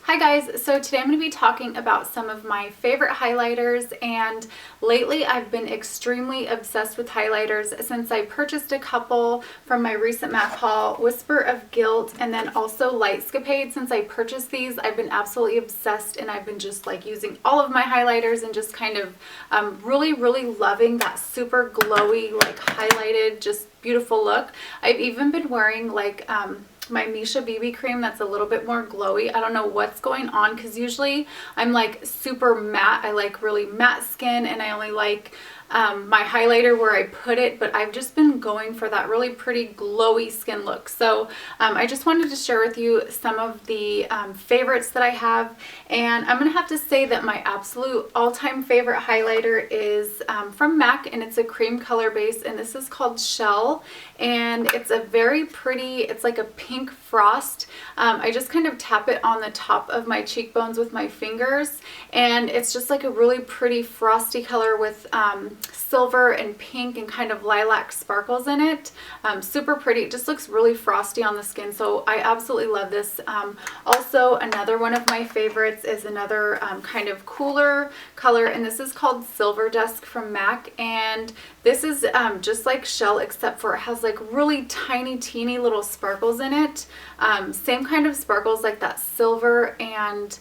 Hi guys, so today I'm going to be talking about some of my favorite highlighters, and lately I've been extremely obsessed with highlighters since I purchased a couple from my recent MAC haul, Whisper of Guilt and then also Lightscapade. Since I purchased these, I've been absolutely obsessed and I've been just like using all of my highlighters and just kind of really loving that super glowy, like highlighted, just beautiful look. I've even been wearing like my Misha BB cream that's a little bit more glowy. I don't know what's going on because usually I'm like super matte. I like really matte skin and I only like my highlighter where I put it, but I've just been going for that really pretty glowy skin look. So I just wanted to share with you some of the favorites that I have, and I'm gonna have to say that my absolute all-time favorite highlighter is from MAC, and it's a cream color base, and this is called Shell, and it's a very pretty, it's like a pink frost. I just kind of tap it on the top of my cheekbones with my fingers, and it's just like a really pretty frosty color with silver and pink and kind of lilac sparkles in it. Super pretty. It just looks really frosty on the skin, so I absolutely love this. Also, another one of my favorites is another kind of cooler color, and this is called Silver Dusk from MAC, and this is just like Shell, except for it has like really tiny teeny little sparkles in it. Same kind of sparkles like that silver and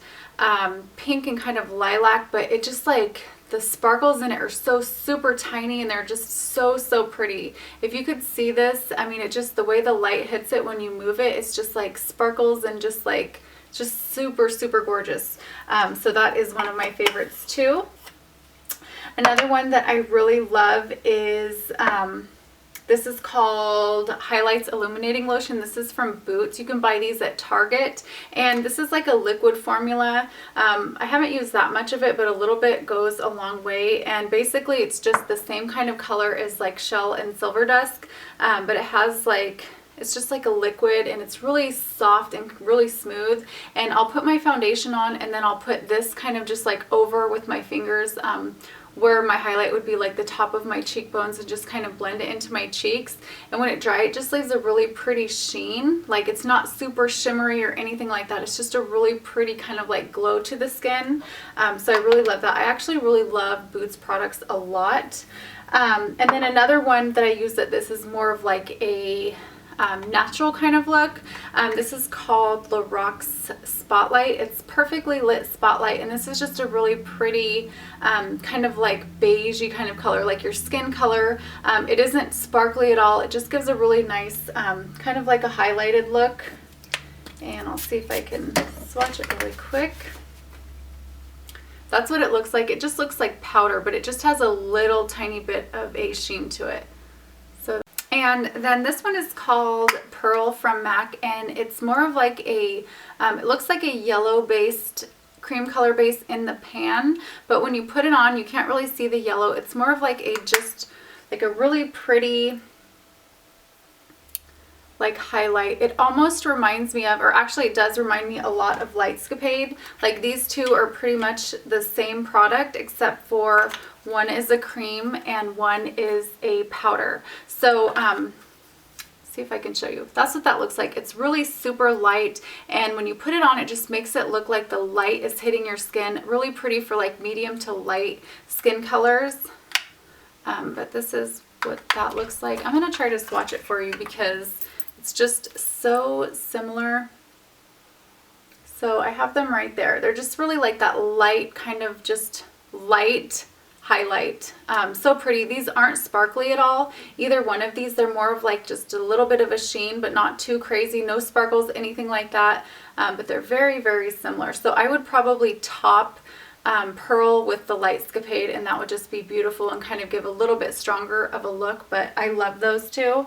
pink and kind of lilac, but it just like the sparkles in it are so super tiny and they're just so pretty. If you could see this, I mean, it just, the way the light hits it when you move it, it's just like sparkles and just like, just super gorgeous. So that is one of my favorites too. Another one that I really love is this is called Highlights Illuminating Lotion. This is from Boots. You can buy these at Target, and this is like a liquid formula. I haven't used that much of it, but a little bit goes a long way, and basically it's just the same kind of color as like Shell and Silver Dusk, but it has like, it's just like a liquid, and it's really soft and really smooth. And I'll put my foundation on, and then I'll put this kind of just like over with my fingers where my highlight would be, like the top of my cheekbones, and just kind of blend it into my cheeks. And when it dries, it just leaves a really pretty sheen. Like, it's not super shimmery or anything like that. It's just a really pretty kind of like glow to the skin. So I really love that. I actually really love Boots products a lot. And then another one that I use that this is more of like a natural kind of look. This is called Lorax Spotlight. It's perfectly lit spotlight, and this is just a really pretty kind of like beigey kind of color, like your skin color. It isn't sparkly at all. It just gives a really nice kind of like a highlighted look. And I'll see if I can swatch it really quick. That's what it looks like. It just looks like powder, but it just has a little tiny bit of a sheen to it. And then this one is called Pearl from MAC, and it's more of like a, it looks like a yellow based cream color base in the pan, but when you put it on, you can't really see the yellow. It's more of like a, just like a really pretty like highlight. It almost reminds me of, or actually it does remind me a lot of Lightscapade. Like, these two are pretty much the same product, except for one is a cream and one is a powder. So see if I can show you. That's what that looks like. It's really super light, and when you put it on, it just makes it look like the light is hitting your skin. Really pretty for like medium to light skin colors. But this is what that looks like. I'm gonna try to swatch it for you because it's just so similar. So I have them right there. They're just really like that light, kind of just light highlight. So pretty. These aren't sparkly at all. Either one of these, they're more of like just a little bit of a sheen, but not too crazy. No sparkles, anything like that. But they're very similar. So I would probably top Pearl with the Lightscapade, and that would just be beautiful and kind of give a little bit stronger of a look, but I love those two.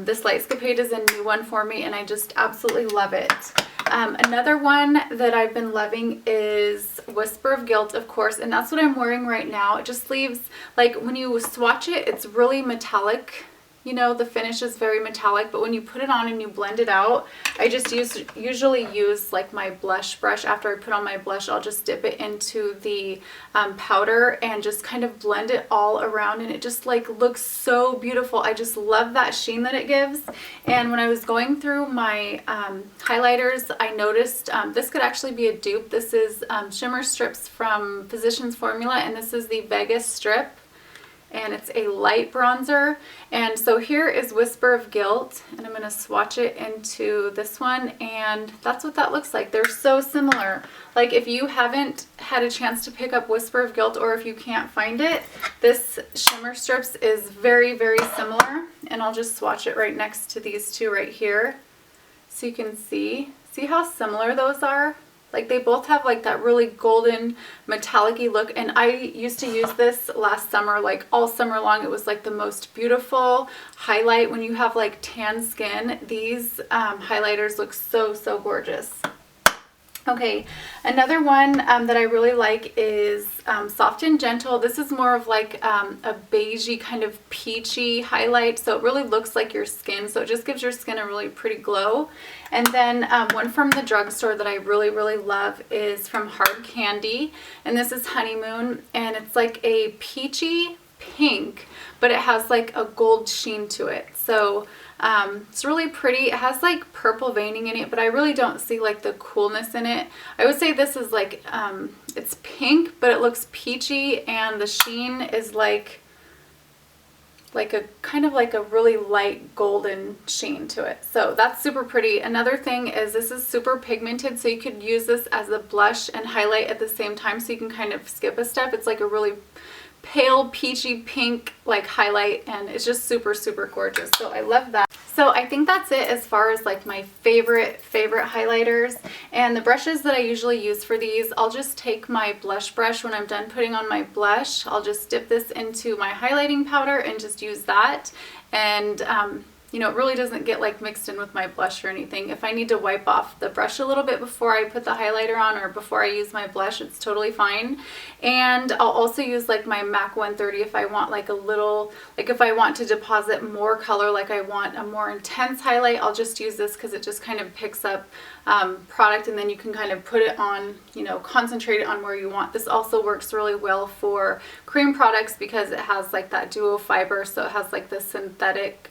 This Lightscapade is a new one for me, and I just absolutely love it. Another one that I've been loving is Whisper of Guilt, of course, and that's what I'm wearing right now. It just leaves, like, when you swatch it, it's really metallic, you know, the finish is very metallic, but when you put it on and you blend it out, I just usually use like my blush brush. After I put on my blush, I'll just dip it into the powder and just kind of blend it all around, and it just like looks so beautiful. I just love that sheen that it gives. And when I was going through my highlighters, I noticed this could actually be a dupe. This is shimmer strips from Physicians Formula, and this is the Vegas strip, and it's a light bronzer. And so here is Whisper of Guilt, and I'm going to swatch it into this one, and that's what that looks like. They're so similar. Like, if you haven't had a chance to pick up Whisper of Guilt, or if you can't find it, this shimmer strips is very, very similar. And I'll just swatch it right next to these two right here so you can see how similar those are. Like, they both have like that really golden metallic-y look, and I used to use this last summer, like all summer long. It was like the most beautiful highlight. When you have like tan skin, these highlighters look so, so gorgeous. Okay, another one that I really like is Soft and Gentle. This is more of like a beigey kind of peachy highlight, so it really looks like your skin, so it just gives your skin a really pretty glow. And then one from the drugstore that I really, really love is from Hard Candy, and this is Honeymoon, and it's like a peachy pink, but it has like a gold sheen to it. So it's really pretty. It has like purple veining in it, but I really don't see like the coolness in it. I would say this is like, it's pink, but it looks peachy, and the sheen is like a kind of like a really light golden sheen to it. So that's super pretty. Another thing is this is super pigmented, so you could use this as a blush and highlight at the same time, so you can kind of skip a step. It's like a really pale peachy pink like highlight, and it's just super, super gorgeous. So I love that. So I think that's it as far as like my favorite highlighters. And the brushes that I usually use for these, I'll just take my blush brush when I'm done putting on my blush. I'll just dip this into my highlighting powder and just use that. And you know, it really doesn't get like mixed in with my blush or anything. If I need to wipe off the brush a little bit before I put the highlighter on, or before I use my blush, it's totally fine. And I'll also use like my MAC 130 if I want like a little, like if I want to deposit more color, like I want a more intense highlight, I'll just use this because it just kind of picks up product, and then you can kind of put it on, you know, concentrate it on where you want. This also works really well for cream products because it has like that duo fiber, so it has like the synthetic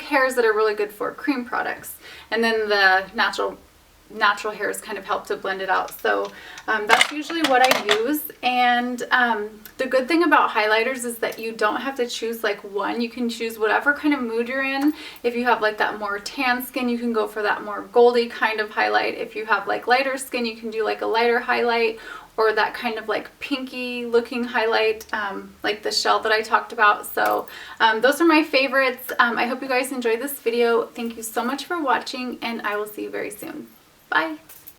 hairs that are really good for cream products, and then the natural hairs kind of help to blend it out. So that's usually what I use. And the good thing about highlighters is that you don't have to choose like one. You can choose whatever kind of mood you're in. If you have like that more tan skin, you can go for that more goldy kind of highlight. If you have like lighter skin, you can do like a lighter highlight, or that kind of like pinky looking highlight, like the shell that I talked about. So those are my favorites. I hope you guys enjoyed this video. Thank you so much for watching, and I will see you very soon. Bye.